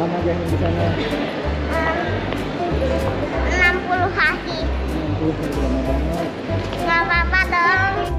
lama Zaheen di sana? 60 hari. 60 hari, lama banget. Nggak apa-apa dong.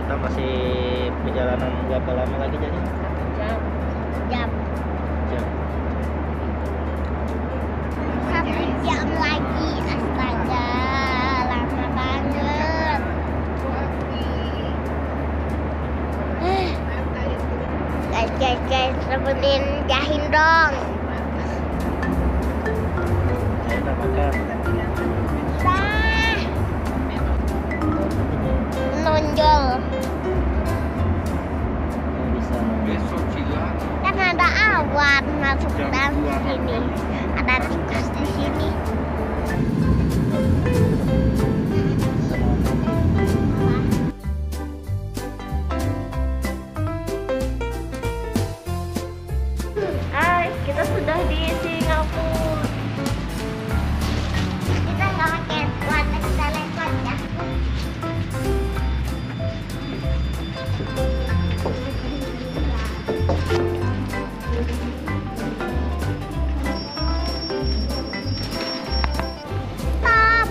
Kita masih perjalanan berapa lama lagi jadi? 1 jam. Jam. 1 jam lagi. Astaga, lama banget. Guys, temenin Zaheen dong. Kita makan. Dah. Nonjol. Bisa. Kan ada awan masuk dalam sini. Ada tikus di sini. Hai, kita sudah di Singapura. Kita nggak pakai kuat, kita lewat ya. Stop.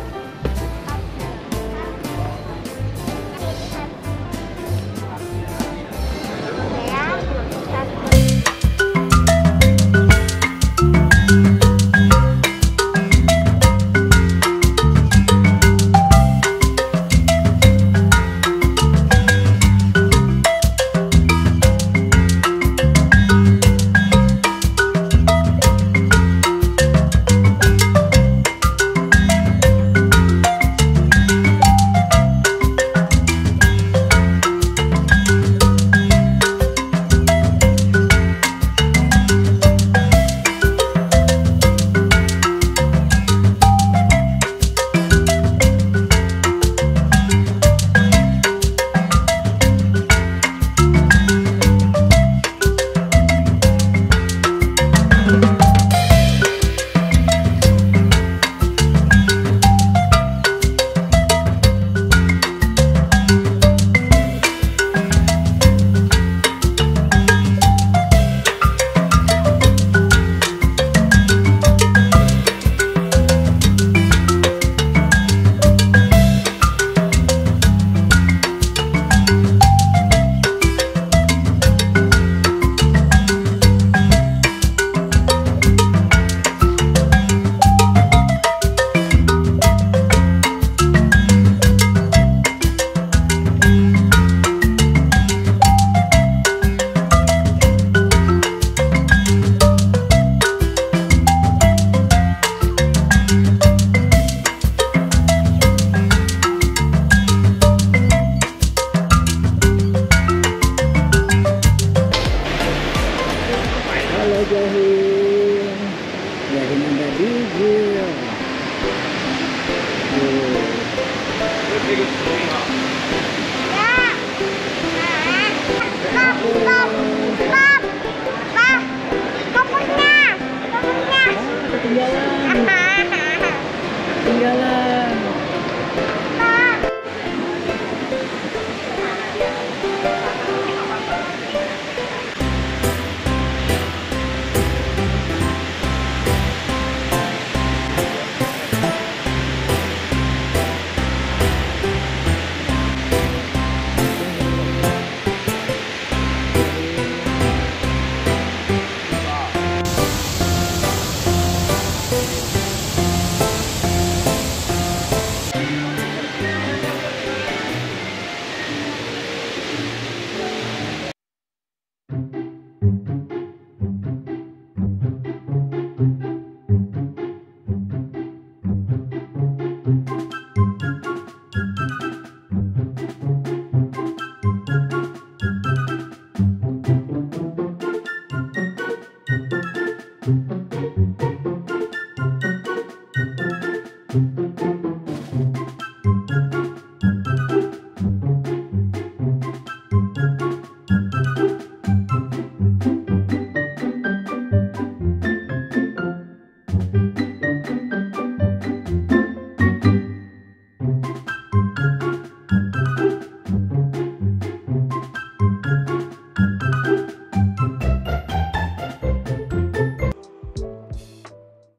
Zaheen ada di grill.